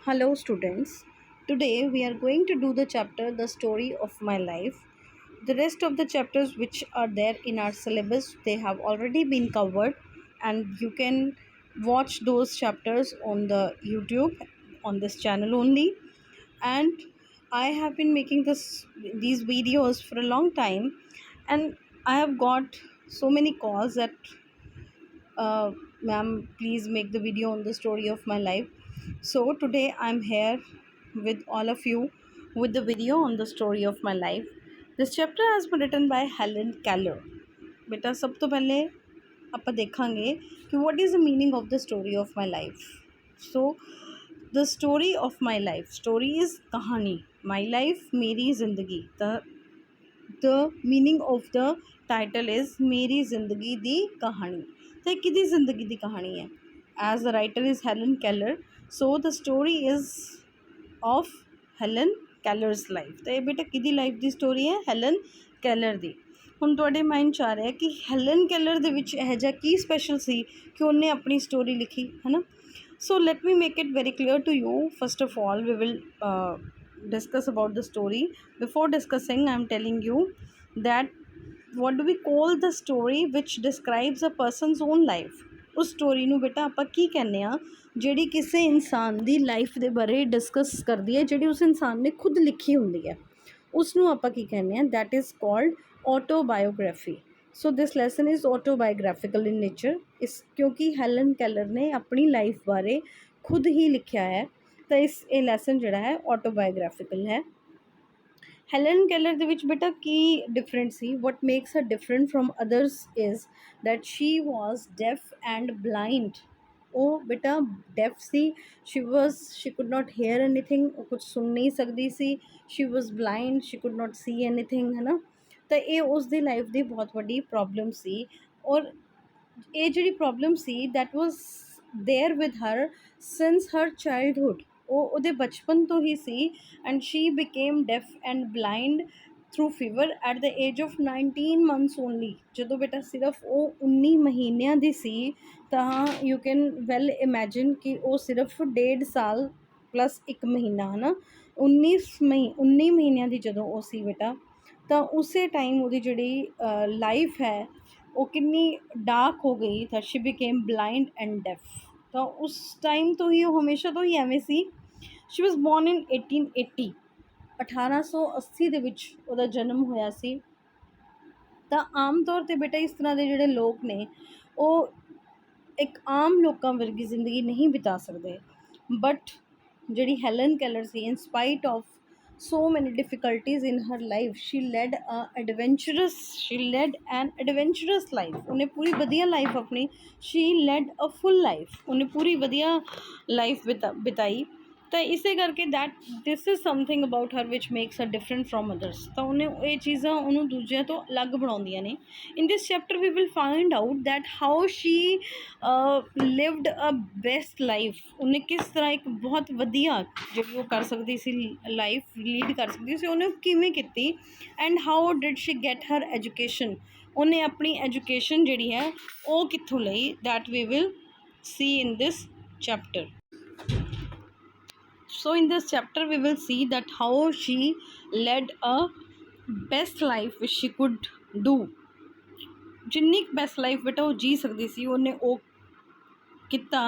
Hello, students. Today we are going to do the chapter The Story of My Life. The rest of the chapters which are there in our syllabus they have already been covered, and you can watch those chapters on the YouTube on this channel only. And I have been making these videos for a long time, and I have got so many calls that ma'am, please make the video on the story of my life. So today I'm here with all of you with the video on the story of my life. This chapter has been written by Helen Keller. बेटा सब तो पहले ਆਪਾਂ ਦੇਖਾਂਗੇ कि what is the meaning of the story of my life. So the story of my life, story is कहानी, my life मेरी ज़िंदगी. The meaning of the title is मेरी ज़िंदगी दी कहानी. तो ये किदी ज़िंदगी दी कहानी है. As the writer is Helen Keller, so the story is of Helen Keller's life. तो ये बेटा किदी लाइफ ਦੀ ਸਟੋਰੀ ਹੈ ਹੈਲਨ ਕੈਲਰ ਦੀ. ਹੁਣ ਤੁਹਾਡੇ ਮਾਈਂਡ 'ਚ ਆ ਰਿਹਾ ਕਿ ਹੈਲਨ ਕੈਲਰ ਦੇ ਵਿੱਚ ਇਹੋ ਜਿਹਾ ਕੀ ਸਪੈਸ਼ਲ ਸੀ ਕਿ ਉਹਨੇ ਆਪਣੀ ਸਟੋਰੀ ਲਿਖੀ ਹੈ ਨਾ. So let me make it very clear to you. First of all, we will discuss about the story. Before discussing, I am telling you that what do we call the story which describes a person's own life. ਉਸ story ਨੂੰ ਬੇਟਾ ਆਪਾਂ ਕੀ ਕਹਿੰਦੇ ਆ ਜਿਹੜੀ ਕਿਸੇ ਇਨਸਾਨ ਦੀ ਲਾਈਫ ਦੇ ਬਾਰੇ ਡਿਸਕਸ ਕਰਦੀ ਹੈ, ਜਿਹੜੀ ਉਸ ਇਨਸਾਨ ਨੇ ਖੁਦ ਲਿਖੀ ਹੁੰਦੀ ਹੈ, ਉਸ ਨੂੰ ਆਪਾਂ ਕੀ ਕਹਿੰਦੇ ਆ, that is called autobiography. So this lesson is autobiographical in nature. ਇਸ ਕਿਉਂਕਿ ਹੈਲਨ ਕੈਲਰ ਨੇ ਆਪਣੀ ਲਾਈਫ ਬਾਰੇ ਖੁਦ ਹੀ ਲਿਖਿਆ ਹੈ, ਤਾਂ ਇਹ ਲੈਸਨ ਜਿਹੜਾ ਹੈ ਆਟੋਬਾਇਓਗ੍ਰਾਫਿਕਲ ਹੈ. ਹੈਲਨ ਕੈਲਰ ਦੇ ਵਿੱਚ ਬੇਟਾ ਕੀ ਡਿਫਰੈਂਟ ਸੀ, what makes her different from others is that she was deaf and blind. ਉਹ ਬੇਟਾ ਡੈਫ ਸੀ, she could not hear anything, ਉਹ ਕੁਝ ਸੁਣ ਨਹੀਂ ਸਕਦੀ ਸੀ. She was blind, she could not see anything, ਹੈ ਨਾ. ਤਾਂ ਇਹ ਉਸ ਦੀ ਲਾਈਫ ਦੀ ਬਹੁਤ ਵੱਡੀ ਪ੍ਰੋਬਲਮ ਸੀ. ਔਰ ਇਹ ਜਿਹੜੀ ਪ੍ਰੋਬਲਮ ਸੀ that was there with her since her childhood. ਉਹ ਉਹਦੇ ਬਚਪਨ ਤੋਂ ਹੀ ਸੀ. And she became deaf and blind through fever at the age of 19 months only. ਜਦੋਂ ਬੇਟਾ ਸਿਰਫ ਉਹ 19 ਮਹੀਨਿਆਂ ਦੀ ਸੀ, ਤਾਂ ਯੂ ਕੈਨ ਵੈਲ ਇਮੈਜਿਨ ਕਿ ਉਹ ਸਿਰਫ 1.5 ਸਾਲ ਪਲੱਸ 1 ਮਹੀਨਾ, ਹੈ ਨਾ, 19 ਮਹੀਨਿਆਂ ਦੀ ਜਦੋਂ ਉਹ ਸੀ ਬੇਟਾ, ਤਾਂ ਉਸੇ ਟਾਈਮ ਉਹਦੀ ਜਿਹੜੀ ਲਾਈਫ ਹੈ ਉਹ ਕਿੰਨੀ ਡਾਰਕ ਹੋ ਗਈ. ਤਾਂ she became blind and deaf. ਤਾਂ ਉਸ ਟਾਈਮ ਤੋਂ ਹੀ ਉਹ ਹਮੇਸ਼ਾ ਤੋਂ ਹੀ ਐਵੇਂ ਸੀ. ਸ਼ੀ ਵਾਜ਼ ਬੋਰਨ ਇਨ 1880, 1880 ਦੇ ਵਿੱਚ ਉਹਦਾ ਜਨਮ ਹੋਇਆ ਸੀ. ਤਾਂ ਆਮ ਤੌਰ 'ਤੇ ਬੇਟਾ ਇਸ ਤਰ੍ਹਾਂ ਦੇ ਜਿਹੜੇ ਲੋਕ ਨੇ ਉਹ ਇੱਕ ਆਮ ਲੋਕਾਂ ਵਰਗੀ ਜ਼ਿੰਦਗੀ ਨਹੀਂ ਬਿਤਾ ਸਕਦੇ. ਬਟ ਜਿਹੜੀ Helen Keller C, in ਸਪਾਈਟ of so many difficulties in her life, she led an adventurous life. ਉਹਨੇ ਪੂਰੀ ਵਧੀਆ ਲਾਈਫ ਆਪਣੀ, she led a full life, ਉਹਨੇ ਪੂਰੀ ਵਧੀਆ ਲਾਈਫ ਬਿਤਾਈ. ਤਾਂ ਇਸੇ ਕਰਕੇ this is something about her which makes her different from others. ਤਾਂ ਉਹਨੇ ਇਹ ਚੀਜ਼ਾਂ ਉਹਨੂੰ ਦੂਜਿਆਂ ਤੋਂ ਅਲੱਗ ਬਣਾਉਂਦੀਆਂ ਨੇ. In this chapter we will find out that how she lived a best life. ਉਹਨੇ ਕਿਸ ਤਰ੍ਹਾਂ ਇੱਕ ਬਹੁਤ ਵਧੀਆ ਜਿਹੜੀ ਉਹ ਕਰ ਸਕਦੀ ਸੀ ਲਾਈਫ ਲੀਡ ਕਰ ਸਕਦੀ ਸੀ, ਉਹਨੇ ਕਿਵੇਂ ਕੀਤੀ. And how did she get her education. ਉਹਨੇ ਆਪਣੀ ਐਜੂਕੇਸ਼ਨ ਜਿਹੜੀ ਹੈ ਉਹ ਕਿੱਥੋਂ ਲਈ, that we will see in this chapter. So in this chapter we will see that how she led a best life which she could do. ਜਿੰਨੀ best life ਬੇਟਾ ਉਹ ਜੀ ਸਕਦੀ ਸੀ ਉਹਨੇ ਉਹ ਕੀਤਾ.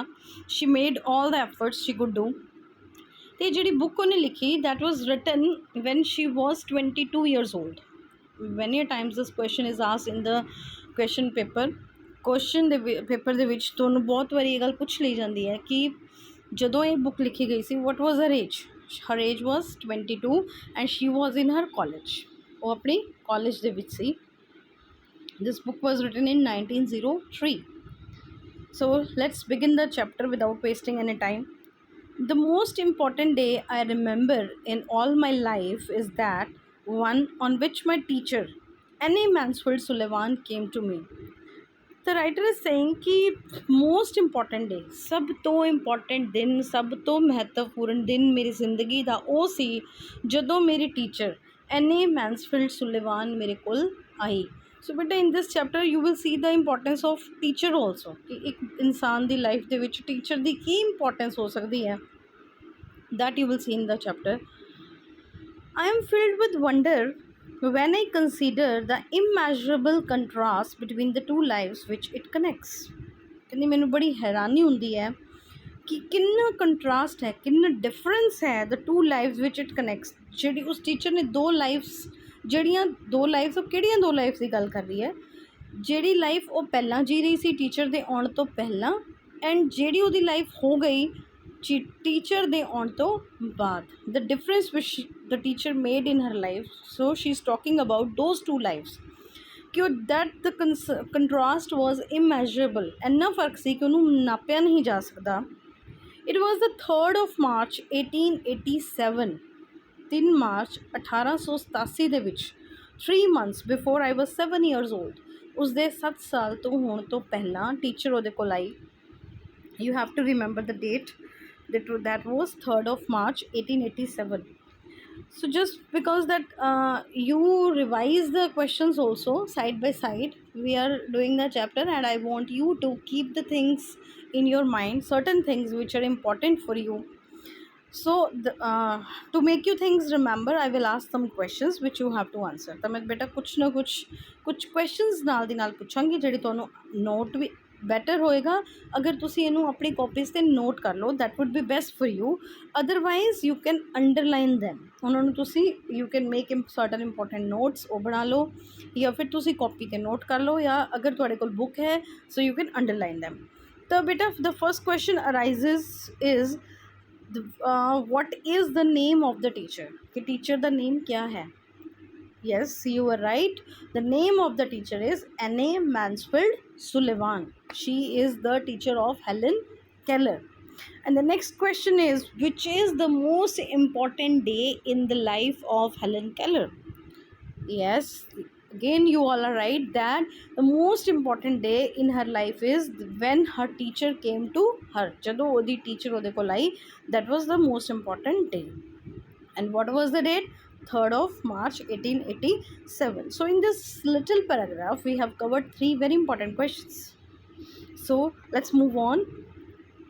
she made all the efforts she could do. ਤੇ ਜਿਹੜੀ ਬੁੱਕ ਉਹਨੇ ਲਿਖੀ that was written when she was 22 years old. many a times this question is asked in the question paper. question ਦੇ ਪੇਪਰ ਦੇ ਵਿੱਚ ਤੁਹਾਨੂੰ ਬਹੁਤ ਵਾਰੀ ਇਹ ਗੱਲ ਪੁੱਛ ਲਈ ਜਾਂਦੀ ਹੈ ਕਿ ਜਦੋਂ ਇਹ ਬੁੱਕ ਲਿਖੀ ਗਈ ਸੀ what was her age. her age was 22 and she was in her college. ਉਹ ਆਪਣੀ ਕਾਲਜ ਦੇ ਵਿੱਚ ਸੀ. this book was written in 1903. so let's begin the chapter without wasting any time. The most important day I remember in all my life is that one on which my teacher Annie Mansfield Sullivan came to me. The writer is saying कि most important day, सब तो important दिन, सब तो महत्वपूर्ण दिन मेरी ज़िंदगी ਦਾ ਉਹ ਸੀ ਜਦੋਂ ਮੇਰੀ ਟੀਚਰ ਐਨੀ ਮੈਨਸਫੀਲਡ ਸੁਲੀਵਾਨ ਮੇਰੇ ਕੋਲ ਆਈ. ਸੋ ਬੇਟਾ in this chapter you will see the importance of teacher also, ਕਿ ਇੱਕ ਇਨਸਾਨ ਦੀ ਲਾਈਫ ਦੇ ਵਿੱਚ ਟੀਚਰ ਦੀ ਕੀ ਇੰਪੋਰਟੈਂਸ ਹੋ ਸਕਦੀ ਹੈ. that you will see in the chapter. I am filled with wonder when I consider the immeasurable contrast between the two lives which it connects. ਕਹਿੰਦੀ ਮੈਨੂੰ ਬੜੀ ਹੈਰਾਨੀ ਹੁੰਦੀ ਹੈ ਕਿ ਕਿੰਨਾ ਕੰਟਰਾਸਟ ਹੈ, ਕਿੰਨਾ ਡਿਫਰੈਂਸ ਹੈ ਦ ਟੂ ਲਾਈਵਸ ਵਿਚ ਇਟ ਕਨੈਕਟਸ। ਜਿਹੜੀ ਉਸ ਟੀਚਰ ਨੇ ਦੋ ਲਾਈਫਸ, ਜਿਹੜੀਆਂ ਦੋ ਲਾਈਫਸ, ਉਹ ਕਿਹੜੀਆਂ ਦੋ ਲਾਈਫਸ ਦੀ ਗੱਲ ਕਰ ਰਹੀ ਹੈ? ਜਿਹੜੀ ਲਾਈਫ ਉਹ ਪਹਿਲਾਂ ਜੀ ਰਹੀ ਸੀ ਟੀਚਰ ਦੇ ਆਉਣ ਤੋਂ ਪਹਿਲਾਂ, ਐਂਡ ਜਿਹੜੀ ਉਹਦੀ ਲਾਈਫ ਹੋ ਗਈ ਟੀਚਰ ਦੇ ਆਉਣ ਤੋਂ ਬਾਅਦ। The difference which the teacher made in her life, so she is talking about those two lives ਕਿ ਉਹ ਦੈਟ ਦ ਕੰਟਰਾਸਟ ਵਾਜ਼ ਇਮੈਜਰੇਬਲ। ਇੰਨਾ ਫਰਕ ਸੀ ਕਿ ਉਹਨੂੰ ਨਾਪਿਆ ਨਹੀਂ ਜਾ ਸਕਦਾ। It was the 3rd of March 1887, 3 March 1887 ਦੇ ਵਿੱਚ, 3 months before I was 7 years old। ਉਸਦੇ 7 ਸਾਲ ਤੋਂ ਹੋਣ ਤੋਂ ਪਹਿਲਾਂ ਟੀਚਰ ਉਹਦੇ ਕੋਲ ਆਈ। You have to remember the date, that was 3rd of March 1887। So just because that you revise the questions also side by side, we are doing the chapter and I want you to keep the things in your mind, certain things which are important for you. So to make you things remember, I will ask some questions which you have to answer। ਤਾਂ ਮੈਂ ਬੇਟਾ ਕੁਛ ਨਾ ਕੁਛ questions ਨਾਲ ਦੀ ਨਾਲ ਪੁੱਛਾਂਗੀ ਜਿਹੜੇ ਤੁਹਾਨੂੰ ਨੋਟ ਵੀ ਬੈਟਰ ਹੋਏਗਾ ਅਗਰ ਤੁਸੀਂ ਇਹਨੂੰ ਆਪਣੀ ਕਾਪੀਜ਼ 'ਤੇ ਨੋਟ ਕਰ ਲਓ, that wood B best for you. Otherwise you can underline them, ਉਹਨਾਂ ਨੂੰ ਤੁਸੀਂ you can make certain important notes ਉਹ ਬਣਾ ਲਓ, ਜਾਂ ਫਿਰ ਤੁਸੀਂ ਕਾਪੀ 'ਤੇ ਨੋਟ ਕਰ ਲਓ, ਜਾਂ ਅਗਰ ਤੁਹਾਡੇ ਕੋਲ ਬੁੱਕ ਹੈ so you can underline them. ਤਾਂ ਬੇਟਾ the first question arises is what is the name of the teacher? कि टीचर का नेम क्या है? Yes, you are right. The name of the teacher is Anne Mansfield Sullivan. She is the teacher of Helen Keller. And the next question is, which is the most important day in the life of Helen Keller? Yes, again you all are right that the most important day in her life is when her teacher came to her। ਜਦੋਂ ਉਹਦੀ teacher ਉਹਦੇ ਕੋਲ ਆਈ, that was the most important day। and what was the date? 3rd of March 1887। so in this little paragraph we have covered 3 very important questions, so let's move on।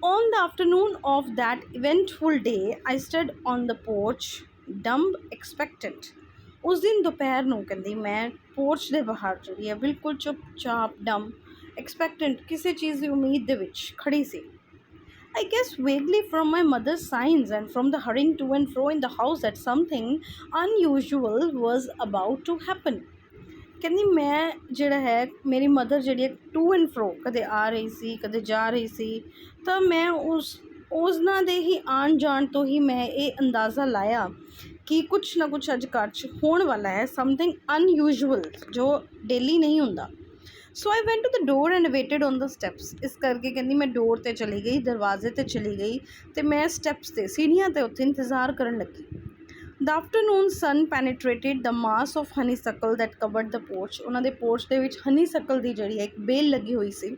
On the afternoon of that eventful day, I stood on the porch, dumb, expectant। ਉਸ ਦਿਨ ਦੁਪਹਿਰ ਨੂੰ ਕਹਿੰਦੀ ਮੈਂ porch ਦੇ ਬਾਹਰ ਜਿਹੜੀ ਹੈ ਬਿਲਕੁਲ ਚੁੱਪਚਾਪ, ਡਮ, ਐਕਸਪੈਕਟੈਂਟ, ਕਿਸੇ ਚੀਜ਼ ਦੀ ਉਮੀਦ ਦੇ ਵਿੱਚ ਖੜੀ ਸੀ। I guess vaguely from my mother's signs and from the hurrying to and fro in the house that something unusual was about to happen। ਕਹਿੰਦੀ ਮੈਂ ਜਿਹੜਾ ਹੈ ਮੇਰੀ ਮਦਰ ਜਿਹੜੀ ਹੈ ਟੂ ਐਂਡ ਫਰੋ ਕਦੇ ਆ ਰਹੀ ਸੀ ਕਦੇ ਜਾ ਰਹੀ ਸੀ, ਤਾਂ ਮੈਂ ਉਸਨਾਂ ਦੇ ਹੀ ਆਉਣ ਜਾਣ ਤੋਂ ਹੀ ਮੈਂ ਇਹ ਅੰਦਾਜ਼ਾ ਲਾਇਆ ਕਿ ਕੁਛ ਨਾ ਕੁਛ ਅੱਜ ਘਰ 'ਚ ਹੋਣ ਵਾਲਾ ਹੈ, ਸਮਥਿੰਗ ਅਨਯੂਜੂਅਲ ਜੋ ਡੇਲੀ ਨਹੀਂ ਹੁੰਦਾ। So I went to the door and waited on the steps. ਇਸ ਕਰਕੇ ਕਹਿੰਦੀ ਮੈਂ ਡੋਰ 'ਤੇ ਚਲੀ ਗਈ, ਦਰਵਾਜ਼ੇ 'ਤੇ ਚਲੀ ਗਈ, ਅਤੇ ਮੈਂ ਸਟੈਪਸ 'ਤੇ ਸੀੜੀਆਂ 'ਤੇ ਉੱਥੇ ਇੰਤਜ਼ਾਰ ਕਰਨ ਲੱਗੀ। ਦ afternoon son ਪੈਨੀਟਰੇਟਿਡ the mass of ਹਨੀ ਸਕਲ ਦੈਟ ਕਵਰਡ ਦ ਪੋਰਚ। ਉਹਨਾਂ ਦੇ ਪੋਰਚ ਦੇ ਵਿੱਚ ਹਨੀ ਸਕਲ ਦੀ ਜਿਹੜੀ ਹੈ ਇੱਕ ਬੇਲ ਲੱਗੀ ਹੋਈ ਸੀ,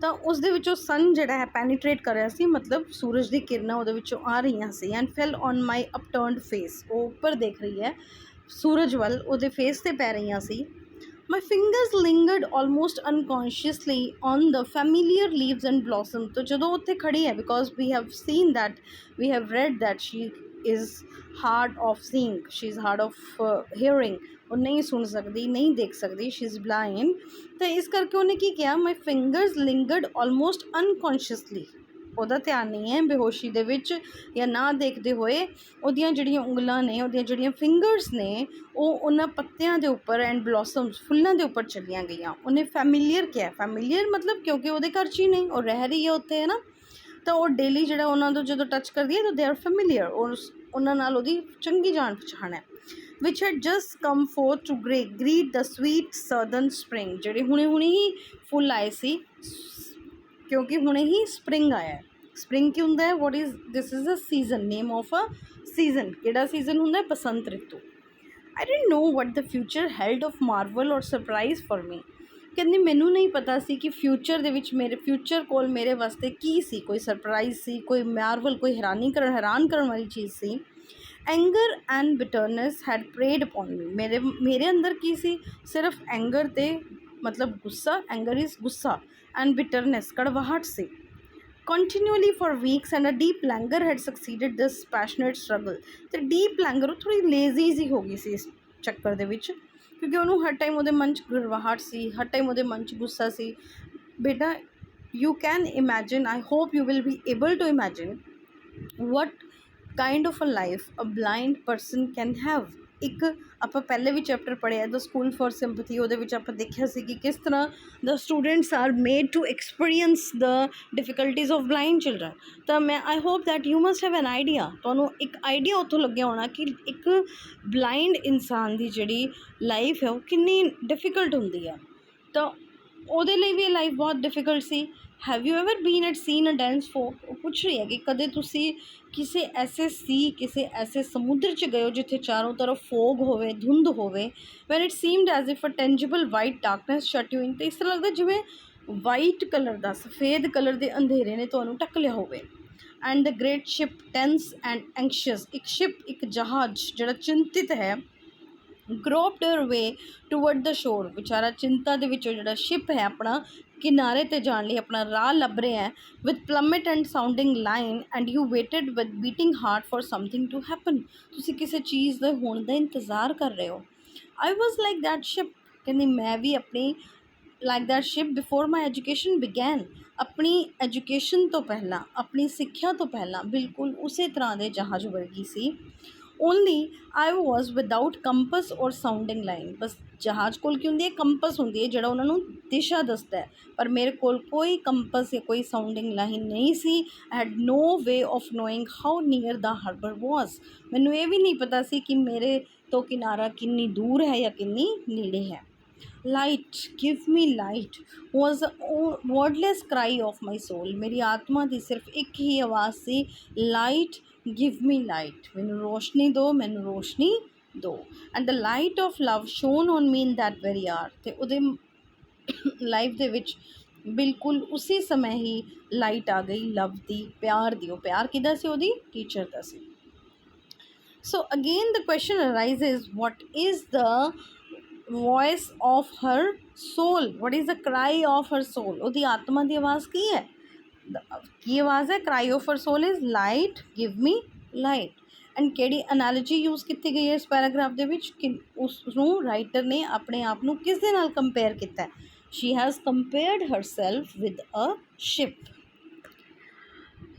ਤਾਂ ਉਸ ਦੇ ਵਿੱਚੋਂ ਸਨ ਜਿਹੜਾ ਹੈ ਪੈਨੀਟਰੇਟ ਕਰ ਰਿਹਾ ਸੀ, ਮਤਲਬ ਸੂਰਜ ਦੀ ਕਿਰਨਾਂ ਉਹਦੇ ਵਿੱਚੋਂ ਆ ਰਹੀਆਂ ਸੀ। And fell on my upturned face, ਉਹ ਉੱਪਰ ਦੇਖ ਰਹੀ ਹੈ ਸੂਰਜ ਵੱਲ, ਉਹਦੇ ਫੇਸ 'ਤੇ ਪੈ ਰਹੀਆਂ ਸੀ। My fingers lingered almost unconsciously on the familiar leaves and blossom। तो ਜਦੋਂ ਉੱਥੇ ਖੜੀ ਹੈ, because we have seen that, we have read that she is hard of seeing, she is hard of hearing, ਉਹ ਨਹੀਂ ਸੁਣ ਸਕਦੀ, ਨਹੀਂ ਦੇਖ ਸਕਦੀ, she is blind। ਤਾਂ ਇਸ ਕਰਕੇ ਉਹਨੇ ਕੀ ਕਿਹਾ, my fingers lingered almost unconsciously, ਉਹਦਾ ਧਿਆਨ ਨਹੀਂ ਹੈ ਬੇਹੋਸ਼ੀ ਦੇ ਵਿੱਚ ਜਾਂ ਨਾ ਦੇਖਦੇ ਹੋਏ ਉਹਦੀਆਂ ਜਿਹੜੀਆਂ ਉਂਗਲਾਂ ਨੇ, ਉਹਦੀਆਂ ਜਿਹੜੀਆਂ ਫਿੰਗਰਸ ਨੇ, ਉਹ ਉਹਨਾਂ ਪੱਤਿਆਂ ਦੇ ਉੱਪਰ ਐਂਡ ਬਲੌਸਮਸ, ਫੁੱਲਾਂ ਦੇ ਉੱਪਰ ਚਲੀਆਂ ਗਈਆਂ। ਉਹਨੇ ਫੈਮਿਲੀਅਰ ਕਿਹਾ, ਫੈਮਿਲੀਅਰ ਮਤਲਬ ਕਿਉਂਕਿ ਉਹਦੇ ਘਰ 'ਚ ਹੀ ਨਹੀਂ, ਉਹ ਰਹਿ ਰਹੀ ਹੈ ਉੱਥੇ, ਹੈ ਨਾ, ਤਾਂ ਉਹ ਡੇਲੀ ਜਿਹੜਾ ਉਹਨਾਂ ਤੋਂ ਜਦੋਂ ਟੱਚ ਕਰਦੀ ਹੈ ਤਾਂ ਦੇ ਆਰ ਫੈਮਿਲੀਅਰ, ਉਹਨਾਂ ਨਾਲ ਉਹਦੀ ਚੰਗੀ ਜਾਣ ਪਛਾਣ ਹੈ। Which had just come forth to greet the sweet southern spring, ਜਿਹੜੇ ਹੁਣੇ ਹੀ ਫੁੱਲ ਆਏ ਸੀ, ਕਿਉਂਕਿ ਹੁਣੇ ਹੀ ਸਪਰਿੰਗ ਆਇਆ। ਸਪਰਿੰਗ ਕੀ ਹੁੰਦਾ ਹੈ? What is this is a season, name of a season. ਕਿਹੜਾ ਸੀਜ਼ਨ ਹੁੰਦਾ? ਬਸੰਤ ਰਿਤੂ। I didn't know what the future held of marvel or surprise for me. ਕਹਿੰਦੀ ਮੈਨੂੰ ਨਹੀਂ ਪਤਾ ਸੀ ਕਿ ਫਿਊਚਰ ਦੇ ਵਿੱਚ ਮੇਰੇ ਫਿਊਚਰ ਕੋਲ ਮੇਰੇ ਵਾਸਤੇ ਕੀ ਸੀ, ਕੋਈ ਸਰਪ੍ਰਾਈਜ਼ ਸੀ, ਕੋਈ ਮਾਰਵਲ, ਕੋਈ ਹੈਰਾਨ ਕਰਨ ਵਾਲੀ ਚੀਜ਼ ਸੀ। Anger and bitterness had preyed upon me. ਮੇਰੇ ਅੰਦਰ ਕੀ ਸੀ? ਸਿਰਫ ਐਂਗਰ ਅਤੇ ਮਤਲਬ ਗੁੱਸਾ, ਐਂਗਰ ਇਜ਼ ਗੁੱਸਾ, ਐਂਡ ਬਿਟਰਨੈਸ ਕੜਵਾਹਟ ਸੀ। continually for weeks, and a deep languor had succeeded this passionate struggle. ਤੇ ਡੀਪ ਲੈਂਗਰ ਉਹ ਥੋੜ੍ਹੀ ਲੇਜ਼ੀ ਜਿਹੀ ਹੋ ਗਈ ਸੀ ਇਸ ਚੱਕਰ ਦੇ ਵਿੱਚ, ਕਿਉਂਕਿ ਉਹਨੂੰ ਹਰ ਟਾਈਮ ਉਹਦੇ ਮਨ 'ਚ ਗਰਵਾਹਟ ਸੀ, ਹਰ ਟਾਈਮ ਉਹਦੇ ਮਨ 'ਚ ਗੁੱਸਾ ਸੀ। ਬੇਟਾ, you can imagine, I hope you will be able to imagine what kind of a life a blind person can have. ਇੱਕ ਆਪਾਂ ਪਹਿਲੇ ਵੀ ਚੈਪਟਰ ਪੜ੍ਹਿਆ ਦ ਸਕੂਲ ਫॉर ਸਿੰਪਥੀ, ਉਹਦੇ ਵਿੱਚ ਆਪਾਂ ਦੇਖਿਆ ਸੀ ਕਿ ਕਿਸ ਤਰ੍ਹਾਂ the students are made to experience the difficulties of blind children. ਤਾਂ ਮੈਂ I hope that you must have an idea, ਤੁਹਾਨੂੰ ਇੱਕ ਆਈਡੀਆ ਉੱਥੋਂ ਲੱਗਿਆ ਹੋਣਾ ਕਿ ਇੱਕ ਬਲਾਈਂਡ ਇਨਸਾਨ ਦੀ ਜਿਹੜੀ ਲਾਈਫ ਹੈ ਉਹ ਕਿੰਨੀ ਡਿਫਿਕਲਟ ਹੁੰਦੀ ਆ। ਤਾਂ ਉਹਦੇ ਲਈ ਵੀ ਇਹ ਲਾਈਫ ਬਹੁਤ ਡਿਫਿਕਲਟ ਸੀ। Have you ever been at sea in a dense fog? ਉਹ ਪੁੱਛ ਰਹੀ ਹੈ ਕਿ ਕਦੇ ਤੁਸੀਂ ਕਿਸੇ ਐਸੇ ਕਿਸੇ ਐਸੇ ਸਮੁੰਦਰ 'ਚ ਗਏ ਹੋ ਜਿੱਥੇ ਚਾਰੋਂ ਤਰਫ ਫੋਗ ਹੋਵੇ, ਧੁੰਦ ਹੋਵੇ। When it seemed as if a tangible white darkness shut you in. ਅਤੇ ਇਸ ਤਰ੍ਹਾਂ ਲੱਗਦਾ ਜਿਵੇਂ ਵਾਈਟ ਕਲਰ ਦਾ, ਸਫੇਦ ਕਲਰ ਦੇ ਅੰਧੇਰੇ ਨੇ ਤੁਹਾਨੂੰ ਢੱਕ ਲਿਆ ਹੋਵੇ। And the great ship tense and anxious, ਇੱਕ ਸ਼ਿਪ, ਇੱਕ ਜਹਾਜ਼ ਜਿਹੜਾ ਚਿੰਤਿਤ ਹੈ, ਗਰੋਪਡ ਹਰ ਵੇ ਟੂਵਰਡ ਦ ਸ਼ੋਰ, ਵਿਚਾਰਾ ਚਿੰਤਾ ਦੇ ਵਿੱਚੋਂ ਜਿਹੜਾ ਸ਼ਿਪ ਹੈ ਆਪਣਾ ਕਿਨਾਰੇ 'ਤੇ ਜਾਣ ਲਈ ਆਪਣਾ ਰਾਹ ਲੱਭ ਰਿਹਾ ਹੈ। With plummet and sounding line and you waited with beating heart for something to happen. ਤੁਸੀਂ ਕਿਸੇ ਚੀਜ਼ ਦੇ ਹੋਣ ਦਾ ਇੰਤਜ਼ਾਰ ਕਰ ਰਹੇ ਹੋ। I was like that ship, ਕਹਿੰਦੀ ਮੈਂ ਵੀ ਆਪਣੀ like that ship before my education began, ਆਪਣੀ ਐਜੂਕੇਸ਼ਨ ਤੋਂ ਪਹਿਲਾਂ, ਆਪਣੀ ਸਿੱਖਿਆ ਤੋਂ ਪਹਿਲਾਂ ਬਿਲਕੁਲ ਉਸੇ ਤਰ੍ਹਾਂ ਦੇ ਜਹਾਜ਼ ਵਰਗੀ ਸੀ। ਓਨਲੀ ਆਈ ਵਾਜ਼ ਵਿਦਾਊਟ ਕੰਪਸ ਔਰ ਸਾਊਂਡਿੰਗ ਲਾਈਨ। ਬਸ ਜਹਾਜ਼ ਕੋਲ ਕੀ ਹੁੰਦੀ ਹੈ? ਕੰਪਸ ਹੁੰਦੀ ਹੈ ਜਿਹੜਾ ਉਹਨਾਂ ਨੂੰ ਦਿਸ਼ਾ ਦੱਸਦਾ ਹੈ, ਪਰ ਮੇਰੇ ਕੋਲ ਕੋਈ ਕੰਪਸ ਜਾਂ ਕੋਈ ਸਾਊਂਡਿੰਗ ਲਾਈਨ ਨਹੀਂ ਸੀ। I had no way of knowing how near the harbour was. ਮੈਨੂੰ ਇਹ ਵੀ ਨਹੀਂ ਪਤਾ ਸੀ ਕਿ ਮੇਰੇ ਤੋਂ ਕਿਨਾਰਾ ਕਿੰਨੀ ਦੂਰ ਹੈ ਜਾਂ ਕਿੰਨੀ ਨੇੜੇ ਹੈ। ਲਾਈਟ, ਗਿਵ ਮੀ ਲਾਈਟ ਵਾਜ਼ ਵਰਡਲੈਸ ਕਰਾਈ ਆਫ ਮਾਈ ਸੋਲ। ਮੇਰੀ ਆਤਮਾ ਦੀ ਸਿਰਫ ਇੱਕ ਹੀ ਆਵਾਜ਼ ਸੀ, ਲਾਈਟ, ਗਿਵ ਮੀ ਲਾਈਟ, ਮੈਨੂੰ ਰੋਸ਼ਨੀ ਦਿਓ, ਮੈਨੂੰ ਰੋਸ਼ਨੀ ਦਿਓ। And the light of love shone on me in that very hour. ਅਤੇ ਉਹਦੇ ਲਾਈਫ ਦੇ ਵਿੱਚ ਬਿਲਕੁਲ ਉਸੇ ਸਮੇਂ ਹੀ ਲਾਈਟ ਆ ਗਈ ਲਵ ਦੀ, ਪਿਆਰ ਦੀ। ਉਹ ਪਿਆਰ ਕਿਹਦਾ ਸੀ? ਉਹਦੀ ਟੀਚਰ ਦਾ ਸੀ। So again the question arises, what is the voice of her soul? What is the cry of her ਸੋਲ? ਉਹਦੀ ਆਤਮਾ ਦੀ ਆਵਾਜ਼ ਕੀ ਹੈ? ਕੀ ਆਵਾਜ਼ ਹੈ? Cry of her soul is light, give me light. And ਕਿਹੜੀ ਅਨਾਲੋਜੀ ਯੂਜ਼ ਕੀਤੀ ਗਈ ਹੈ ਇਸ ਪੈਰਾਗ੍ਰਾਫ ਦੇ ਵਿੱਚ? ਕਿ ਉਸਨੂੰ ਰਾਈਟਰ ਨੇ ਆਪਣੇ ਆਪ ਨੂੰ ਕਿਸ ਦੇ ਨਾਲ ਕੰਪੇਅਰ ਕੀਤਾ ਹੈ? She has compared herself with a ship.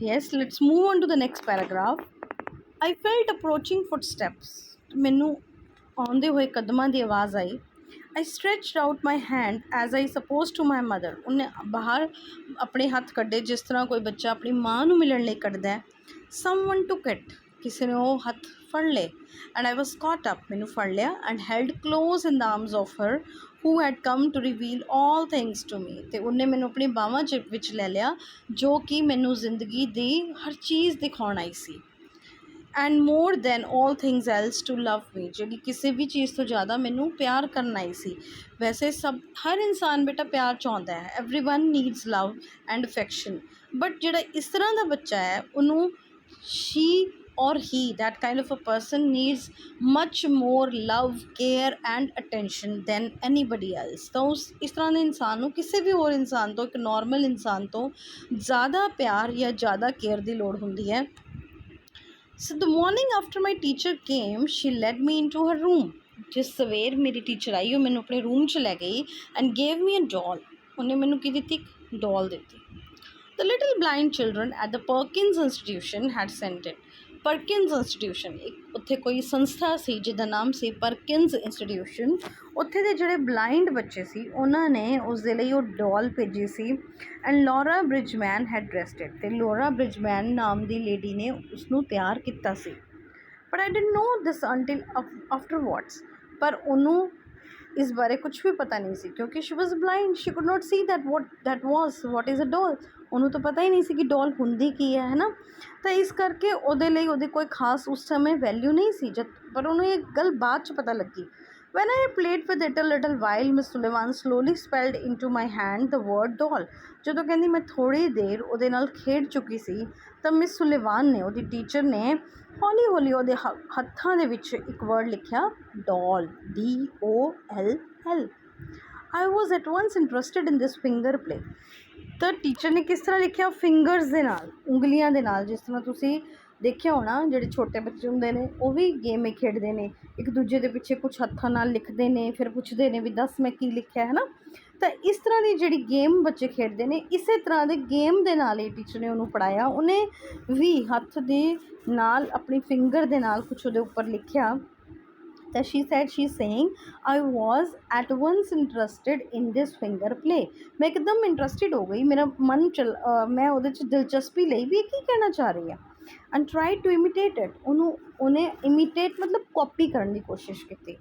Yes, let's move on to the next paragraph. I felt approaching footsteps. ਮੈਨੂੰ ਆਉਂਦੇ ਹੋਏ ਕਦਮਾਂ ਦੀ ਆਵਾਜ਼ ਆਈ। I stretched out my hand as I suppose to my mother. ਉਹਨੇ ਬਾਹਰ ਆਪਣੇ ਹੱਥ ਕੱਢੇ ਜਿਸ ਤਰ੍ਹਾਂ ਕੋਈ ਬੱਚਾ ਆਪਣੀ ਮਾਂ ਨੂੰ ਮਿਲਣ ਲਈ ਕੱਢਦਾ ਹੈ। ਸਮਵਨ ਟੁਕ ਇਟ, ਕਿਸੇ ਨੇ ਉਹ ਹੱਥ ਫੜ ਲਏ। ਐਂਡ ਆਈ ਵਾਜ਼ ਕਾਟ ਅਪ, ਮੈਨੂੰ ਫੜ ਲਿਆ। And held close in the arms of her who had come to reveal all things to me. ਅਤੇ ਉਹਨੇ ਮੈਨੂੰ ਆਪਣੀ ਬਾਹਾਂ ਵਿੱਚ ਲੈ ਲਿਆ ਜੋ ਕਿ ਮੈਨੂੰ ਜ਼ਿੰਦਗੀ ਦੀ ਹਰ ਚੀਜ਼ ਦਿਖਾਉਣ ਆਈ ਸੀ। And more than all things else to love me, ਜਿਹੜੀ ਕਿਸੇ ਵੀ ਚੀਜ਼ ਤੋਂ ਜ਼ਿਆਦਾ ਮੈਨੂੰ ਪਿਆਰ ਕਰਨ ਆਈ ਸੀ। ਵੈਸੇ ਹਰ ਇਨਸਾਨ ਬੇਟਾ ਪਿਆਰ ਚਾਹੁੰਦਾ ਹੈ, everyone needs love and affection. But ਜਿਹੜਾ ਇਸ ਤਰ੍ਹਾਂ ਦਾ ਬੱਚਾ ਹੈ ਉਹਨੂੰ she or he, that kind of a person needs much more love, care and attention than anybody else. ਤਾਂ ਇਸ ਤਰ੍ਹਾਂ ਦੇ ਇਨਸਾਨ ਨੂੰ ਕਿਸੇ ਵੀ ਹੋਰ ਇਨਸਾਨ ਤੋਂ, ਇੱਕ ਨੋਰਮਲ ਇਨਸਾਨ ਤੋਂ ਜ਼ਿਆਦਾ ਪਿਆਰ ਜਾਂ ਜ਼ਿਆਦਾ ਕੇਅਰ ਦੀ ਲੋੜ ਹੁੰਦੀ ਹੈ। So the morning after my teacher came, she led me into her room. ਜਿਸ ਸਵੇਰ ਮੇਰੀ ਟੀਚਰ ਆਈ ਉਹ ਮੈਨੂੰ ਆਪਣੇ ਰੂਮ 'ਚ ਲੈ ਗਈ and gave me a doll. ਉਹਨੇ ਮੈਨੂੰ ਕੀ ਦਿੱਤੀ? ਇੱਕ ਡੋਲ ਦਿੱਤੀ। The little blind children at the Perkins Institution had sent it. Perkins Institution, ਇੱਕ ਉੱਥੇ ਕੋਈ ਸੰਸਥਾ ਸੀ ਜਿਹਦਾ ਨਾਮ ਸੀ ਪਰਕਿੰਸ ਇੰਸਟੀਟਿਊਸ਼ਨ। ਉੱਥੇ ਦੇ ਜਿਹੜੇ ਬਲਾਈਂਡ ਬੱਚੇ ਸੀ ਉਹਨਾਂ ਨੇ ਉਸ ਦੇ ਲਈ ਉਹ ਡੋਲ ਭੇਜੀ ਸੀ। ਐਂਡ ਲੋਰਾ ਬ੍ਰਿਜਮੈਨ ਹੈਡ ਡਰੈਸਡ ਇਟ, ਅਤੇ ਲੋਰਾ ਬ੍ਰਿਜਮੈਨ ਨਾਮ ਦੀ ਲੇਡੀ ਨੇ ਉਸਨੂੰ ਤਿਆਰ ਕੀਤਾ ਸੀ। But I didn't know this until afterwards, ਪਰ ਉਹਨੂੰ ਇਸ ਬਾਰੇ ਕੁਝ ਵੀ ਪਤਾ ਨਹੀਂ ਸੀ ਕਿਉਂਕਿ she was blind, she could not see what is a doll. ਉਹਨੂੰ ਤਾਂ ਪਤਾ ਹੀ ਨਹੀਂ ਸੀ ਕਿ ਡੋਲ ਹੁੰਦੀ ਕੀ ਹੈ ਨਾ। ਤਾਂ ਇਸ ਕਰਕੇ ਉਹਦੇ ਲਈ ਉਹਦੀ ਕੋਈ ਖਾਸ ਉਸ ਸਮੇਂ ਵੈਲਿਊ ਨਹੀਂ ਸੀ। ਪਰ ਉਹਨੂੰ ਇਹ ਗੱਲ ਬਾਅਦ 'ਚ ਪਤਾ ਲੱਗੀ। When I played with it a little while, Miss Sullivan slowly spelled into my hand the word doll. ਜਦੋਂ ਕਹਿੰਦੀ ਮੈਂ ਥੋੜ੍ਹੀ ਦੇਰ ਉਹਦੇ ਨਾਲ ਖੇਡ ਚੁੱਕੀ ਸੀ ਤਾਂ ਮਿਸ ਸੁਲੇਵਾਨ ਨੇ, ਉਹਦੀ ਟੀਚਰ ਨੇ, ਹੌਲੀ ਹੌਲੀ ਉਹਦੇ ਹੱਥਾਂ ਦੇ ਵਿੱਚ ਇੱਕ ਵਰਡ ਲਿਖਿਆ, ਡੋਲ, DOLL। I was at once interested in this finger play. ਤਾਂ ਟੀਚਰ ਨੇ ਕਿਸ ਤਰ੍ਹਾਂ ਲਿਖਿਆ? ਫਿੰਗਰਸ ਦੇ ਨਾਲ, ਉਂਗਲੀਆਂ ਦੇ ਨਾਲ। ਜਿਸ ਤਰ੍ਹਾਂ ਤੁਸੀਂ ਦੇਖਿਆ ਹੋਣਾ ਜਿਹੜੇ ਛੋਟੇ ਬੱਚੇ ਹੁੰਦੇ ਨੇ ਉਹ ਵੀ ਗੇਮ ਹੀ ਖੇਡਦੇ ਨੇ, ਇੱਕ ਦੂਜੇ ਦੇ ਪਿੱਛੇ ਕੁਛ ਹੱਥਾਂ ਨਾਲ ਲਿਖਦੇ ਨੇ, ਫਿਰ ਪੁੱਛਦੇ ਨੇ ਵੀ ਦੱਸ ਮੈਂ ਕੀ ਲਿਖਿਆ, ਹੈ ਨਾ। ਤਾਂ ਇਸ ਤਰ੍ਹਾਂ ਦੀ ਜਿਹੜੀ ਗੇਮ ਬੱਚੇ ਖੇਡਦੇ ਨੇ, ਇਸੇ ਤਰ੍ਹਾਂ ਦੇ ਗੇਮ ਦੇ ਨਾਲ ਹੀ ਟੀਚਰ ਨੇ ਉਹਨੂੰ ਪੜ੍ਹਾਇਆ। ਉਹਨੇ ਵੀ ਹੱਥ ਦੇ ਨਾਲ ਆਪਣੀ ਫਿੰਗਰ ਦੇ ਨਾਲ ਕੁਛ ਉਹਦੇ ਉੱਪਰ ਲਿਖਿਆ। ਤਾਂ she's saying I was at once interested in this finger play। ਮੈਂ ਇੱਕਦਮ ਇੰਟਰਸਟਿਡ ਹੋ ਗਈ, ਮੇਰਾ ਮਨ ਮੈਂ ਉਹਦੇ 'ਚ ਦਿਲਚਸਪੀ ਲਈ ਵੀ ਇਹ ਕੀ ਕਹਿਣਾ ਚਾਹ ਰਹੀ ਆ। and tried to imitate it। ਉਹਨੇ imitate ਮਤਲਬ ਕਾਪੀ ਕਰਨ ਦੀ ਕੋਸ਼ਿਸ਼ ਕੀਤੀ।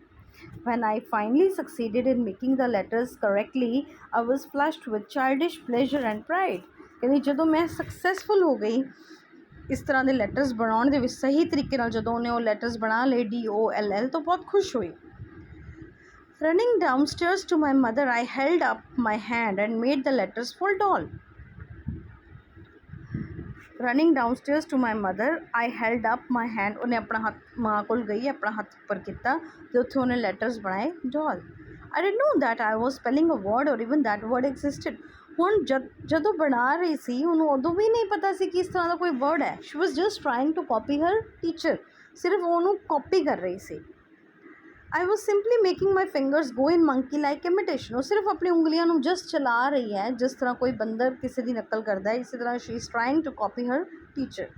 when I finally succeeded in making the letters correctly I was flushed with childish pleasure and pride। ਕਹਿੰਦੀ ਜਦੋਂ ਮੈਂ ਸਕਸੈਸਫੁਲ ਹੋ ਗਈ ਇਸ ਤਰ੍ਹਾਂ ਦੇ ਲੈਟਰਸ ਬਣਾਉਣ ਦੇ ਵਿੱਚ, ਸਹੀ ਤਰੀਕੇ ਨਾਲ ਜਦੋਂ ਉਹਨੇ ਉਹ ਲੈਟਰਸ ਬਣਾ ਲਏ DOLL, ਤੋਂ ਬਹੁਤ ਖੁਸ਼ ਹੋਈ। running downstairs to my mother I held up my hand and made the letters full doll। running downstairs to my mother I held up my hand। ਉਹਨੇ ਆਪਣਾ ਹੱਥ ਮਾਂ ਕੋਲ ਗਈ, ਆਪਣਾ ਹੱਥ ਉੱਪਰ ਕੀਤਾ ਅਤੇ ਉੱਥੇ ਉਹਨੇ ਲੈਟਰਸ ਬਣਾਏ doll। I didn't know that I was spelling a word or even that word existed। ਹੁਣ ਜਦੋਂ ਬਣਾ ਰਹੀ ਸੀ ਉਹਨੂੰ ਉਦੋਂ ਵੀ ਨਹੀਂ ਪਤਾ ਸੀ ਕਿ ਇਸ ਤਰ੍ਹਾਂ ਦਾ ਕੋਈ ਵਰਡ ਹੈ। she was just trying to copy her teacher। ਸਿਰਫ ਉਹਨੂੰ ਕਾਪੀ ਕਰ ਰਹੀ ਸੀ। I was simply making my fingers go in monkey like imitation। ਉਹ ਸਿਰਫ ਆਪਣੀ ਉਂਗਲੀਆਂ ਨੂੰ ਜਸਟ ਚਲਾ ਰਹੀ ਹੈ ਜਿਸ ਤਰ੍ਹਾਂ ਕੋਈ ਬੰਦਰ ਕਿਸੇ ਦੀ ਨਕਲ ਕਰਦਾ ਹੈ, ਇਸੇ ਤਰ੍ਹਾਂ she is trying to copy her teacher।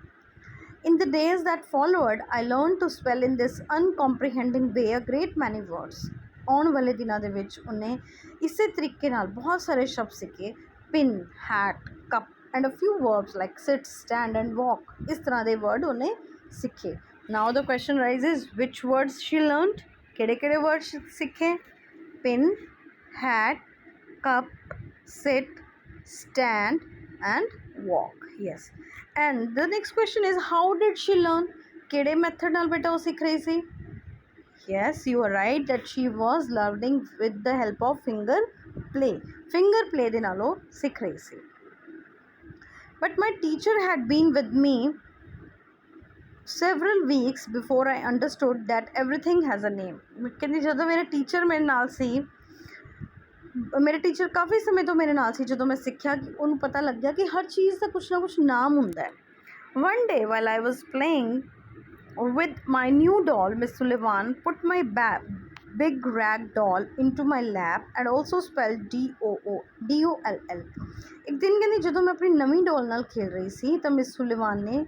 In the days that followed I learned to spell in this uncomprehending way a great many words। ਆਉਣ ਵਾਲੇ ਦਿਨਾਂ ਦੇ ਵਿੱਚ ਉਹਨੇ ਇਸੇ ਤਰੀਕੇ ਨਾਲ ਬਹੁਤ ਸਾਰੇ ਸ਼ਬਦ ਸਿੱਖੇ। Pin, hat, cup and a few verbs like sit, stand and walk। ਇਸ ਤਰ੍ਹਾਂ ਦੇ ਵਰਡ ਉਹਨੇ ਸਿੱਖੇ। Now the question rises, which words she learned? ਕਿਹੜੇ ਵਰਡ ਸਿੱਖੇ? Pin, hat, cup, sit, stand and walk। yes। and the next question is, how did she learn? ਕਿਹੜੇ method ਨਾਲ ਬੇਟਾ ਉਹ ਸਿੱਖ ਰਹੀ ਸੀ? yes, you are right that she was learning with the help of finger play। finger play ਦੇ ਨਾਲ ਉਹ ਸਿੱਖ ਰਹੀ ਸੀ। but my teacher had been with me several weeks before I understood that everything has a name। ਕਹਿੰਦੀ ਜਦੋਂ ਮੇਰੇ teacher ਮੇਰੇ ਨਾਲ ਸੀ, ਮੇਰੇ ਟੀਚਰ ਕਾਫੀ ਸਮੇਂ ਤੋਂ ਮੇਰੇ ਨਾਲ ਸੀ, ਜਦੋਂ ਮੈਂ ਸਿੱਖਿਆ ਕਿ ਉਹਨੂੰ ਪਤਾ ਲੱਗਿਆ ਕਿ ਹਰ ਚੀਜ਼ ਦਾ ਕੁਛ ਨਾ ਕੁਛ ਨਾਮ ਹੁੰਦਾ ਹੈ। one day while I was playing with my new doll Miss Sullivan put my big rag doll into my lap and also spelled DOLL। ਇੱਕ ਦਿਨ ਕਹਿੰਦੀ ਜਦੋਂ ਮੈਂ ਆਪਣੀ ਨਵੀਂ ਡੋਲ ਨਾਲ ਖੇਡ ਰਹੀ ਸੀ ਤਾਂ ਮਿਸ ਸੁਲੀਵਾਨ ਨੇ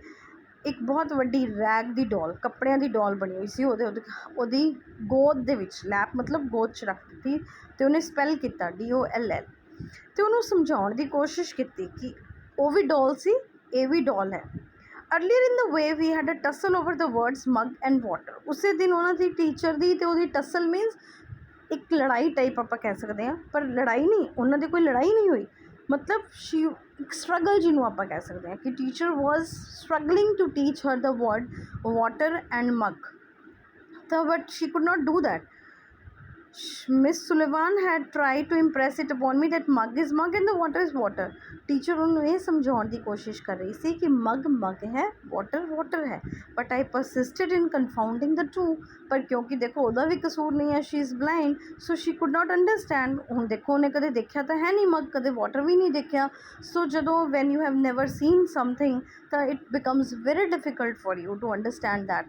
ਇੱਕ ਬਹੁਤ ਵੱਡੀ ਰੈਗ ਦੀ ਡੋਲ, ਕੱਪੜਿਆਂ ਦੀ ਡੋਲ ਬਣੀ ਹੋਈ ਸੀ, ਉਹਦੀ ਗੋਦ ਦੇ ਵਿੱਚ, ਲੈਪ ਮਤਲਬ ਗੋਦ 'ਚ ਰੱਖ ਦਿੱਤੀ ਅਤੇ ਉਹਨੇ ਸਪੈਲ ਕੀਤਾ DOLL। ਅਤੇ ਉਹਨੂੰ ਸਮਝਾਉਣ ਦੀ ਕੋਸ਼ਿਸ਼ ਕੀਤੀ ਕਿ ਉਹ ਵੀ ਡੋਲ ਸੀ, ਇਹ ਵੀ ਡੋਲ ਹੈ। earlier in the way we had a tussle over the words mug and water। ਉਸੇ ਦਿਨ ਉਹਨਾਂ ਦੀ ਟੀਚਰ ਦੀ ਅਤੇ ਉਹਦੀ ਟਸਲ ਮੀਨਸ ਇੱਕ ਲੜਾਈ ਟਾਈਪ ਆਪਾਂ ਕਹਿ ਸਕਦੇ ਹਾਂ, ਪਰ ਲੜਾਈ ਨਹੀਂ, ਉਹਨਾਂ ਦੀ ਕੋਈ ਲੜਾਈ ਨਹੀਂ ਹੋਈ, ਮਤਲਬ ਇੱਕ ਸਟਰਗਲ ਜਿਹਨੂੰ ਆਪਾਂ ਕਹਿ ਸਕਦੇ ਹਾਂ ਕਿ teacher was struggling to teach her the word water and mug. ਤਾਂ but she could not do that. Miss Sullivan had tried to impress it upon me that mug is mug and the water is water। Teacher ਉਹਨੂੰ ਇਹ ਸਮਝਾਉਣ ਦੀ ਕੋਸ਼ਿਸ਼ ਕਰ ਰਹੀ ਸੀ ਕਿ ਮਗ ਮਗ ਹੈ, water ਹੈ, but I ਪਰਸਿਸਟਡ in ਕਨਫਾਊਂਡਿੰਗ the to. ਪਰ ਕਿਉਂਕਿ ਦੇਖੋ ਉਹਦਾ ਵੀ ਕਸੂਰ ਨਹੀਂ ਹੈ, she is blind, so she could not understand. ਹੁਣ ਦੇਖੋ ਉਹਨੇ ਕਦੇ ਦੇਖਿਆ ਤਾਂ ਹੈ ਨਹੀਂ ਮਗ, ਕਦੇ ਵਾਟਰ ਵੀ ਨਹੀਂ ਦੇਖਿਆ। ਸੋ ਜਦੋਂ when you have never seen something ਤਾਂ it becomes very difficult for you to understand that.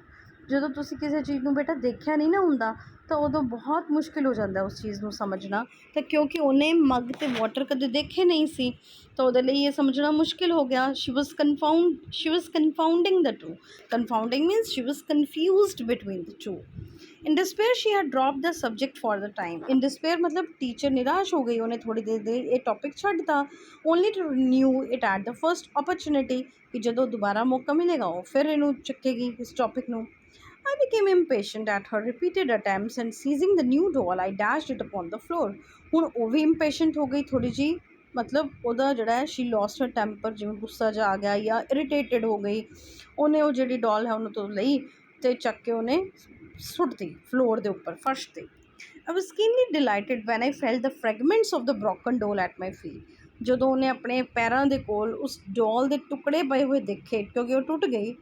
ਜਦੋਂ ਤੁਸੀਂ ਕਿਸੇ ਚੀਜ਼ ਨੂੰ ਬੇਟਾ ਦੇਖਿਆ ਨਹੀਂ ਨਾ ਹੁੰਦਾ ਤਾਂ ਉਦੋਂ ਬਹੁਤ ਮੁਸ਼ਕਿਲ ਹੋ ਜਾਂਦਾ ਉਸ ਚੀਜ਼ ਨੂੰ ਸਮਝਣਾ। ਅਤੇ ਕਿਉਂਕਿ ਉਹਨੇ ਮੱਗ ਅਤੇ ਵਾਟਰ ਕਦੇ ਦੇਖੇ ਨਹੀਂ ਸੀ ਤਾਂ ਉਹਦੇ ਲਈ ਇਹ ਸਮਝਣਾ ਮੁਸ਼ਕਿਲ ਹੋ ਗਿਆ। She was confounding the two. Confounding means she was confused between the two. In despair she had drop the subject for the time. In despair ਮਤਲਬ ਟੀਚਰ ਨਿਰਾਸ਼ ਹੋ ਗਈ, ਉਹਨੇ ਥੋੜ੍ਹੀ ਦੇਰ ਦੇ ਇਹ ਟੋਪਿਕ ਛੱਡਤਾ। Only to renew it at the first opportunity, ਕਿ ਜਦੋਂ ਦੁਬਾਰਾ ਮੌਕਾ ਮਿਲੇਗਾ ਉਹ ਫਿਰ ਇਹਨੂੰ ਚੱਕੇਗੀ ਇਸ ਟੋਪਿਕ ਨੂੰ। I became impatient at her repeated attempts and seizing the new doll I dashed it upon the floor। ਹੁਣ ਉਹ ਵੀ impatient ਹੋ ਗਈ ਥੋੜ੍ਹੀ ਜਿਹੀ, ਮਤਲਬ ਉਹਦਾ ਜਿਹੜਾ ਹੈ she lost her temper, ਜਿਵੇਂ ਗੁੱਸਾ ਜਿਹਾ ਆ ਗਿਆ ਜਾਂ irritated ਹੋ ਗਈ। ਉਹਨੇ ਉਹ ਜਿਹੜੀ ਡੋਲ ਹੈ ਉਹਨੂੰ ਤੋਂ ਲਈ ਅਤੇ ਚੱਕ ਕੇ ਉਹਨੇ ਸੁੱਟਤੀ ਫਲੋਰ ਦੇ ਉੱਪਰ, ਫਰਸ਼ 'ਤੇ। I was keenly delighted when I felt the fragments of the broken doll at my feet। ਜਦੋਂ ਉਹਨੇ ਆਪਣੇ ਪੈਰਾਂ ਦੇ ਕੋਲ ਉਸ ਡੋਲ ਦੇ ਟੁਕੜੇ ਪਏ ਹੋਏ ਦੇਖੇ, ਕਿਉਂਕਿ ਉਹ ਟੁੱਟ ਗਈ,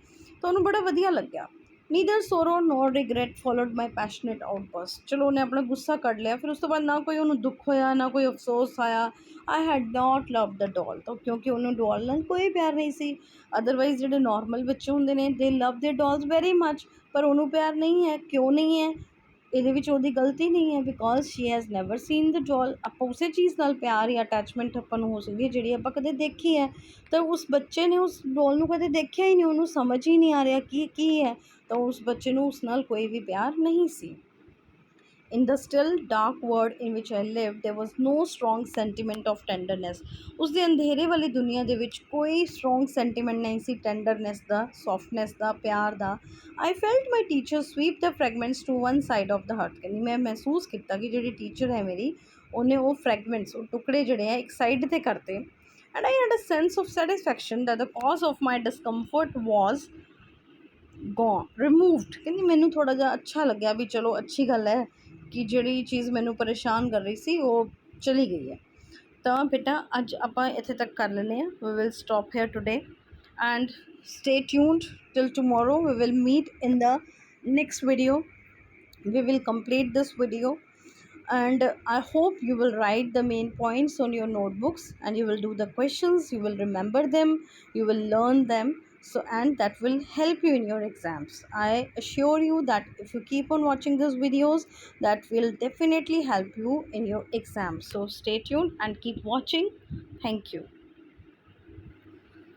ਤਾਂ ਉਹਨੂੰ ਬੜਾ ਵਧੀਆ ਲੱਗਿਆ। Neither sorrow nor regret followed ਮਾਈ ਪੈਸ਼ਨੇਟ ਆਊਟਬਰਸਟ। ਚਲੋ ਉਹਨੇ ਆਪਣਾ ਗੁੱਸਾ ਕੱਢ ਲਿਆ, ਫਿਰ ਉਸ ਤੋਂ ਬਾਅਦ ਨਾ ਕੋਈ ਉਹਨੂੰ ਦੁੱਖ ਹੋਇਆ, ਨਾ ਕੋਈ ਅਫਸੋਸ ਆਇਆ। ਆਈ ਹੈਡ ਨਾਟ ਲਵ ਦ ਡੋਲ, ਤਾਂ ਕਿਉਂਕਿ ਉਹਨੂੰ ਡੋਲ ਨਾਲ ਕੋਈ ਪਿਆਰ ਨਹੀਂ ਸੀ। ਅਦਰਵਾਈਜ਼ ਜਿਹੜੇ ਨੋਰਮਲ ਬੱਚੇ ਹੁੰਦੇ ਨੇ ਦੇ ਲਵ ਦੇ ਡੋਲਸ ਵੈਰੀ ਮੱਚ, ਪਰ ਉਹਨੂੰ ਪਿਆਰ ਨਹੀਂ ਹੈ। ਕਿਉਂ ਨਹੀਂ ਹੈ? ਇਹਦੇ ਵਿੱਚ ਉਹਦੀ ਗਲਤੀ ਨਹੀਂ ਹੈ, because she has never seen the doll. ਆਪਾਂ ਉਸੇ ਚੀਜ਼ ਨਾਲ ਪਿਆਰ ਜਾਂ ਅਟੈਚਮੈਂਟ ਆਪਾਂ ਨੂੰ ਹੋ ਸਕਦੀ ਹੈ ਜਿਹੜੀ ਆਪਾਂ ਕਦੇ ਦੇਖੀ ਹੈ। ਤਾਂ ਉਸ ਬੱਚੇ ਨੇ ਉਸ ਡੋਲ ਨੂੰ ਕਦੇ ਦੇਖਿਆ ਹੀ ਨਹੀਂ, ਉਹਨੂੰ ਸਮਝ ਹੀ ਨਹੀਂ ਆ ਰਿਹਾ ਕਿ ਕੀ ਹੈ, ਤਾਂ ਉਸ ਬੱਚੇ ਨੂੰ ਉਸ ਨਾਲ ਕੋਈ ਵੀ ਪਿਆਰ ਨਹੀਂ ਸੀ। In the still dark world in which I lived, there was no strong sentiment of tenderness. ਉਸ ਦੇ ਅੰਧੇਰੇ ਵਾਲੀ ਦੁਨੀਆ ਦੇ ਵਿੱਚ ਕੋਈ ਸਟਰੋਂਗ ਸੈਂਟੀਮੈਂਟ ਨਹੀਂ ਸੀ ਟੈਂਡਰਨੈਸ ਦਾ, ਸੌਫਟਨੈਸ ਦਾ, ਪਿਆਰ ਦਾ। I felt my teacher sweep the fragments to one side of the hearth. ਕਹਿੰਦੀ ਮੈਂ ਮਹਿਸੂਸ ਕੀਤਾ ਕਿ ਜਿਹੜੀ ਟੀਚਰ ਹੈ ਮੇਰੀ, ਉਹਨੇ ਉਹ ਫਰੈਗਮੈਂਟਸ, ਉਹ ਟੁਕੜੇ ਜਿਹੜੇ ਆ ਇੱਕ ਸਾਈਡ 'ਤੇ ਕਰਤੇ। And I had a sense of satisfaction that the cause of my discomfort was gone removed. ਕਹਿੰਦੀ ਮੈਨੂੰ ਥੋੜ੍ਹਾ ਜਿਹਾ ਅੱਛਾ ਲੱਗਿਆ ਵੀ ਚਲੋ ਅੱਛੀ ਗੱਲ ਹੈ ਕਿ ਜਿਹੜੀ ਚੀਜ਼ ਮੈਨੂੰ ਪਰੇਸ਼ਾਨ ਕਰ ਰਹੀ ਸੀ ਉਹ ਚਲੀ ਗਈ ਹੈ। ਤਾਂ ਬੇਟਾ ਅੱਜ ਆਪਾਂ ਇੱਥੇ ਤੱਕ ਕਰ ਲੈਂਦੇ ਹਾਂ। We will stop here today and stay tuned till tomorrow. We will meet in the next video. We will complete this video, and I hope you will write the main points on your notebooks, and you will do the questions, you will remember them, you will learn them, so and that will help you in your exams. I assure you that if you keep on watching these videos, that will definitely help you in your exams. So stay tuned and keep watching. Thank you.